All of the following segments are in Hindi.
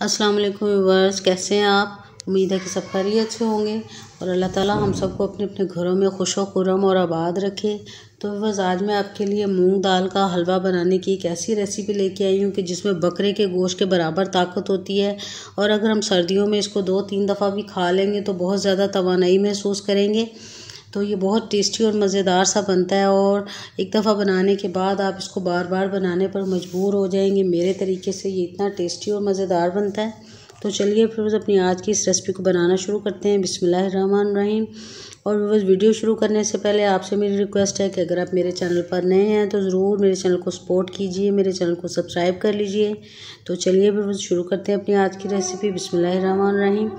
अस्सलाम वालेकुम व्यूअर्स, कैसे हैं आप। उम्मीद है कि सब खैरियत से होंगे और अल्लाह ताला हम सबको अपने अपने घरों में खुश व खुर्रम और आबाद रखे। तो व्यूअर्स, आज मैं आपके लिए मूंग दाल का हलवा बनाने की एक ऐसी रेसिपी लेके आई हूँ कि जिसमें बकरे के गोश्त के बराबर ताकत होती है और अगर हम सर्दियों में इसको 2-3 दफ़ा भी खा लेंगे तो बहुत ज़्यादा तवानाई महसूस करेंगे। तो ये बहुत टेस्टी और मज़ेदार सा बनता है और एक दफ़ा बनाने के बाद आप इसको बार बार बनाने पर मजबूर हो जाएंगे। मेरे तरीके से ये इतना टेस्टी और मज़ेदार बनता है। तो चलिए फिर अपनी आज की इस रेसिपी को बनाना शुरू करते हैं। बिस्मिल्लाहिर्रहमानिर्रहीम। और बस वीडियो शुरू करने से पहले आपसे मेरी रिक्वेस्ट है कि अगर आप मेरे चैनल पर नए हैं तो ज़रूर मेरे चैनल को सपोर्ट कीजिए, मेरे चैनल को सब्सक्राइब कर लीजिए। तो चलिए फिर बस शुरू करते हैं अपनी आज की रेसिपी। बिस्मिल्लाहिर्रहमानिर्रहीम।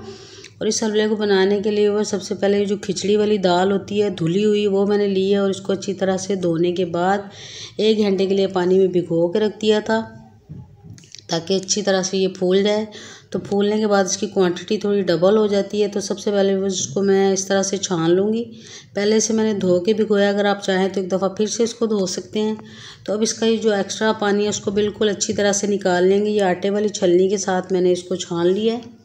और इस हलवे को बनाने के लिए वो सबसे पहले जो खिचड़ी वाली दाल होती है धुली हुई, वो मैंने ली है और इसको अच्छी तरह से धोने के बाद 1 घंटे के लिए पानी में भिगो के रख दिया था ताकि अच्छी तरह से ये फूल जाए। तो फूलने के बाद इसकी क्वांटिटी थोड़ी डबल हो जाती है। तो सबसे पहले वो इसको मैं इस तरह से छान लूँगी। पहले से मैंने धो के भिगोया, अगर आप चाहें तो एक दफ़ा फिर से इसको धो सकते हैं। तो अब इसका ये जो एक्स्ट्रा पानी है उसको बिल्कुल अच्छी तरह से निकाल लेंगे। ये आटे वाली छलनी के साथ मैंने इसको छान लिया है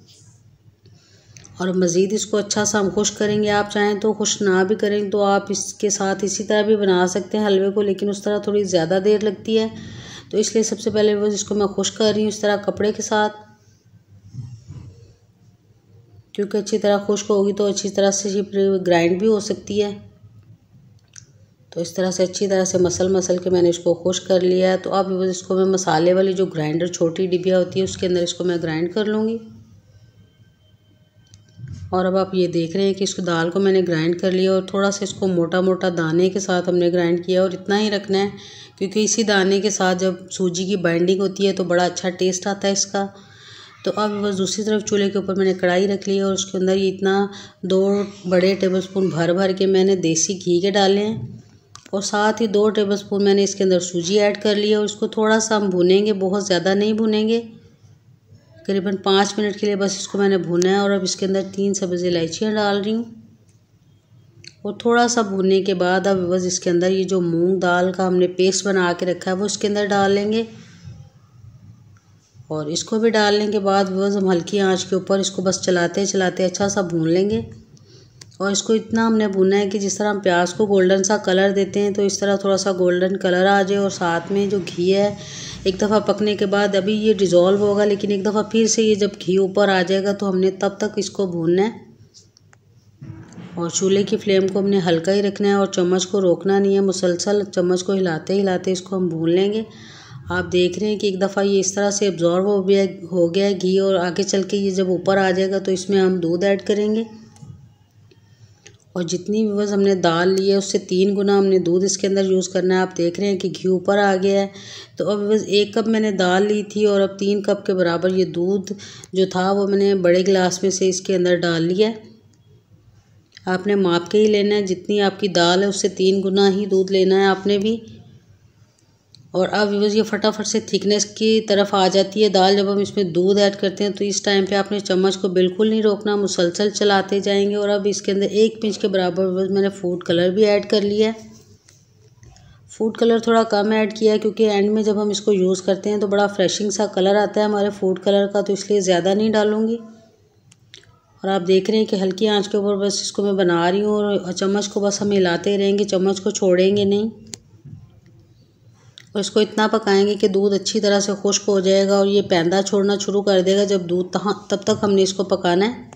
और मज़ीद इसको अच्छा सा हम खुश करेंगे। आप चाहें तो खुश ना भी करें तो आप इसके साथ इसी तरह भी बना सकते हैं हलवे को, लेकिन उस तरह थोड़ी ज़्यादा देर लगती है। तो इसलिए सबसे पहले वो इसको मैं खुश कर रही हूँ इस तरह कपड़े के साथ, क्योंकि अच्छी तरह खुश्क होगी तो अच्छी तरह से ये ग्राइंड भी हो सकती है। तो इस तरह से अच्छी तरह से मसल के मैंने इसको खुश कर लिया है। तो अब इसको मैं मसाले वाली जो ग्राइंडर छोटी डिबिया होती है उसके अंदर इसको मैं ग्राइंड कर लूँगी। और अब आप ये देख रहे हैं कि इसको दाल को मैंने ग्राइंड कर लिया और थोड़ा सा इसको मोटा मोटा दाने के साथ हमने ग्राइंड किया और इतना ही रखना है, क्योंकि इसी दाने के साथ जब सूजी की बाइंडिंग होती है तो बड़ा अच्छा टेस्ट आता है इसका। तो अब बस दूसरी तरफ चूल्हे के ऊपर मैंने कढ़ाई रख ली है और उसके अंदर ये इतना 2 बड़े टेबलस्पून भर के मैंने देसी घी के डाले हैं और साथ ही 2 टेबलस्पून मैंने इसके अंदर सूजी ऐड कर लिया और इसको थोड़ा सा हम भूनेंगे, बहुत ज़्यादा नहीं भूनेंगे, करीबन 5 मिनट के लिए बस इसको मैंने भुना है। और अब इसके अंदर 3 सब्ज़ इलायचियाँ डाल रही हूँ और थोड़ा सा भुनने के बाद अब बस इसके अंदर ये जो मूंग दाल का हमने पेस्ट बना के रखा है वो इसके अंदर डाल लेंगे और इसको भी डालने के बाद बस हम हल्की आंच के ऊपर इसको बस चलाते चलाते अच्छा सा भून लेंगे। और इसको इतना हमने भुना है कि जिस तरह हम प्याज को गोल्डन सा कलर देते हैं तो इस तरह थोड़ा सा गोल्डन कलर आ जाए। और साथ में जो घी है एक दफ़ा पकने के बाद अभी ये डिज़ोल्व होगा, लेकिन एक दफ़ा फिर से ये जब घी ऊपर आ जाएगा तो हमने तब तक इसको भूनना है और चूल्हे की फ्लेम को हमने हल्का ही रखना है और चम्मच को रोकना नहीं है। मुसलसल चम्मच को हिलाते हिलाते इसको हम भून लेंगे। आप देख रहे हैं कि एक दफ़ा ये इस तरह से एब्जॉर्ब हो गया है घी और आगे चल के ये जब ऊपर आ जाएगा तो इसमें हम दूध ऐड करेंगे और जितनी भी बस हमने दाल ली है उससे 3 गुना हमने दूध इसके अंदर यूज़ करना है। आप देख रहे हैं कि घी ऊपर आ गया है। तो अब बस 1 कप मैंने दाल ली थी और अब 3 कप के बराबर ये दूध जो था वो मैंने बड़े गिलास में से इसके अंदर डाल लिया है। आपने माप के ही लेना है, जितनी आपकी दाल है उससे 3 गुना ही दूध लेना है आपने भी। और अब बस ये फटाफट से थिकनेस की तरफ आ जाती है दाल जब हम इसमें दूध ऐड करते हैं। तो इस टाइम पे आपने चम्मच को बिल्कुल नहीं रोकना, मुसलसल चलाते जाएंगे। और अब इसके अंदर 1 पिंच के बराबर बस मैंने फूड कलर भी ऐड कर लिया है। फूड कलर थोड़ा कम ऐड किया है क्योंकि एंड में जब हम इसको यूज़ करते हैं तो बड़ा फ्रेशिंग सा कलर आता है हमारे फूड कलर का, तो इसलिए ज़्यादा नहीं डालूँगी। और आप देख रहे हैं कि हल्की आँच के ऊपर बस इसको मैं बना रही हूँ और चम्मच को बस हम हिलाते रहेंगे, चम्मच को छोड़ेंगे नहीं। और इसको इतना पकाएंगे कि दूध अच्छी तरह से खुश्क हो जाएगा और ये पैंदा छोड़ना शुरू कर देगा जब दूध, तब तक हमने इसको पकाना है।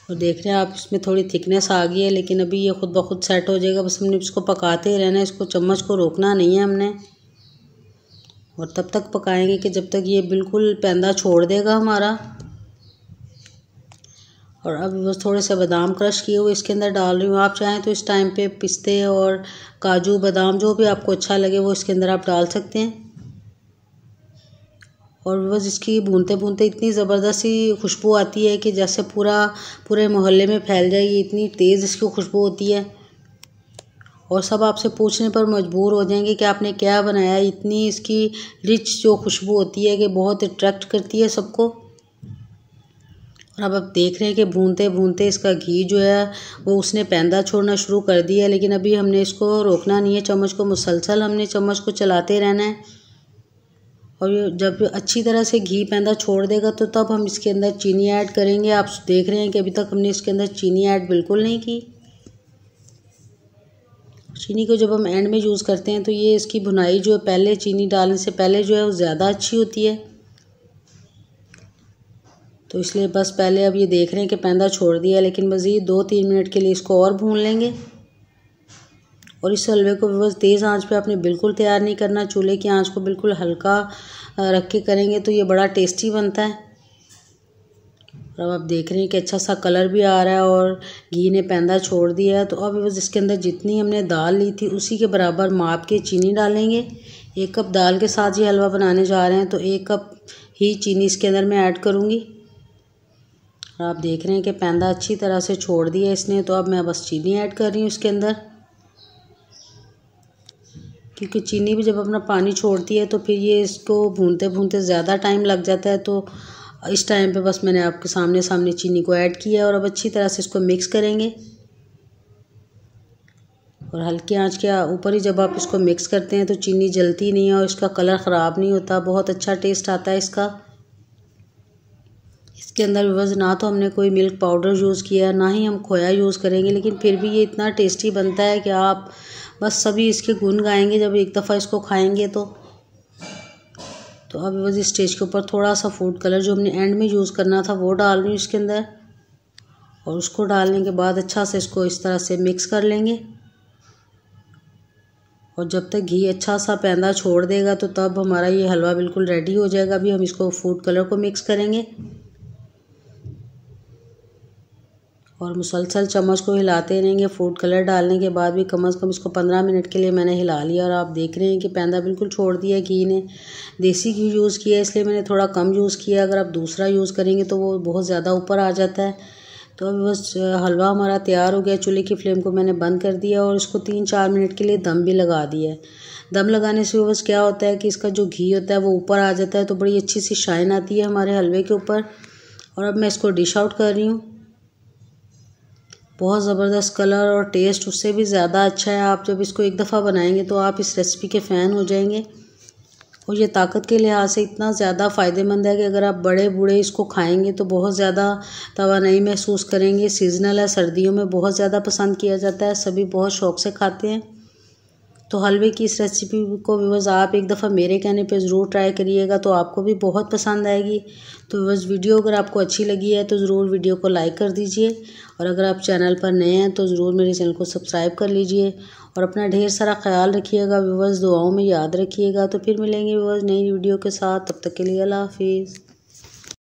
और देख रहे हैं आप इसमें थोड़ी थिकनेस आ गई है, लेकिन अभी ये खुद ब खुद सेट हो जाएगा। बस हमने इसको पकाते ही रहना है, इसको चम्मच को रोकना नहीं है हमने। और तब तक पकाएंगे कि जब तक ये बिल्कुल पैंदा छोड़ देगा हमारा। और अब बस थोड़े से बादाम क्रश किए हुए इसके अंदर डाल रही हूँ। आप चाहें तो इस टाइम पे पिस्ते और काजू बादाम जो भी आपको अच्छा लगे वो इसके अंदर आप डाल सकते हैं। और बस इसकी भूनते भूनते इतनी ज़बरदस्त सी खुशबू आती है कि जैसे पूरे मोहल्ले में फैल जाएगी, इतनी तेज़ इसकी खुशबू होती है। और सब आपसे पूछने पर मजबूर हो जाएंगे कि आपने क्या बनाया। इतनी इसकी रिच जो खुशबू होती है कि बहुत अट्रैक्ट करती है सबको। और अब आप देख रहे हैं कि भूनते भूनते इसका घी जो है वो उसने पैंदा छोड़ना शुरू कर दिया है, लेकिन अभी हमने इसको रोकना नहीं है, चम्मच को मुसलसल हमने चम्मच को चलाते रहना है। और ये जब अच्छी तरह से घी पैंदा छोड़ देगा तो तब हम इसके अंदर चीनी ऐड करेंगे। आप देख रहे हैं कि अभी तक हमने इसके अंदर चीनी ऐड बिल्कुल नहीं की। चीनी को जब हम एंड में यूज़ करते हैं तो ये इसकी भुनाई जो है पहले चीनी डालने से पहले जो है वो ज़्यादा अच्छी होती है। तो इसलिए बस पहले अब ये देख रहे हैं कि पैंदा छोड़ दिया, लेकिन मज़ीद 2-3 मिनट के लिए इसको और भून लेंगे। और इस हलवे को बस तेज़ आंच पे आपने बिल्कुल तैयार नहीं करना, चूल्हे की आंच को बिल्कुल हल्का रख के करेंगे तो ये बड़ा टेस्टी बनता है। और अब आप देख रहे हैं कि अच्छा सा कलर भी आ रहा है और घी ने पैंदा छोड़ दिया है। तो अब बस इसके अंदर जितनी हमने दाल ली थी उसी के बराबर माप के चीनी डालेंगे। 1 कप दाल के साथ ये हलवा बनाने जा रहे हैं तो 1 कप ही चीनी इसके अंदर मैं ऐड करूँगी। और आप देख रहे हैं कि पैंदा अच्छी तरह से छोड़ दिया इसने, तो अब मैं बस चीनी ऐड कर रही हूँ इसके अंदर, क्योंकि चीनी भी जब अपना पानी छोड़ती है तो फिर ये इसको भूनते भूनते ज़्यादा टाइम लग जाता है। तो इस टाइम पे बस मैंने आपके सामने चीनी को ऐड किया और अब अच्छी तरह से इसको मिक्स करेंगे। और हल्की आंच के ऊपर ही जब आप इसको मिक्स करते हैं तो चीनी जलती नहीं है और इसका कलर ख़राब नहीं होता, बहुत अच्छा टेस्ट आता है इसका। इसके अंदर बस ना तो हमने कोई मिल्क पाउडर यूज़ किया, ना ही हम खोया यूज़ करेंगे, लेकिन फिर भी ये इतना टेस्टी बनता है कि आप बस सभी इसके गुण गाएंगे जब एक दफ़ा इसको खाएंगे तो। अब बस इस स्टेज के ऊपर थोड़ा सा फूड कलर जो हमने एंड में यूज़ करना था वो डाल रही हूँ इसके अंदर। और उसको डालने के बाद अच्छा से इसको इस तरह से मिक्स कर लेंगे। और जब तक घी अच्छा सा पैंदा छोड़ देगा तो तब हमारा ये हलवा बिल्कुल रेडी हो जाएगा। अभी हम इसको फूड कलर को मिक्स करेंगे और मुसलसल चम्मच को हिलाते रहेंगे। फूड कलर डालने के बाद भी कम से कम इसको 15 मिनट के लिए मैंने हिला लिया। और आप देख रहे हैं कि पैंदा बिल्कुल छोड़ दिया घी ने। देसी घी यूज़ किया इसलिए मैंने थोड़ा कम यूज़ किया, अगर आप दूसरा यूज़ करेंगे तो वो बहुत ज़्यादा ऊपर आ जाता है। तो अभी बस हलवा हमारा तैयार हो गया। चूल्हे की फ्लेम को मैंने बंद कर दिया और इसको 3-4 मिनट के लिए दम भी लगा दिया है। दम लगाने से बस क्या होता है कि इसका जो घी होता है वो ऊपर आ जाता है, तो बड़ी अच्छी सी शाइन आती है हमारे हलवे के ऊपर। और अब मैं इसको डिश आउट कर रही हूँ। बहुत ज़बरदस्त कलर और टेस्ट उससे भी ज़्यादा अच्छा है। आप जब इसको एक दफ़ा बनाएंगे तो आप इस रेसिपी के फ़ैन हो जाएंगे। और ये ताकत के लिहाज से इतना ज़्यादा फ़ायदेमंद है कि अगर आप बड़े बूढ़े इसको खाएंगे तो बहुत ज़्यादा तवानाई महसूस करेंगे। सीज़नल है, सर्दियों में बहुत ज़्यादा पसंद किया जाता है, सभी बहुत शौक़ से खाते हैं। तो हलवे की इस रेसिपी को व्यूअर्स आप एक दफ़ा मेरे कहने पे ज़रूर ट्राई करिएगा, तो आपको भी बहुत पसंद आएगी। तो व्यूअर्स वीडियो अगर आपको अच्छी लगी है तो ज़रूर वीडियो को लाइक कर दीजिए। और अगर आप चैनल पर नए हैं तो ज़रूर मेरे चैनल को सब्सक्राइब कर लीजिए। और अपना ढेर सारा ख्याल रखिएगा व्यूअर्स, दुआओं में याद रखिएगा। तो फिर मिलेंगे व्यूअर्स नई वीडियो के साथ, तब तक के लिए अल्लाह हाफिज़।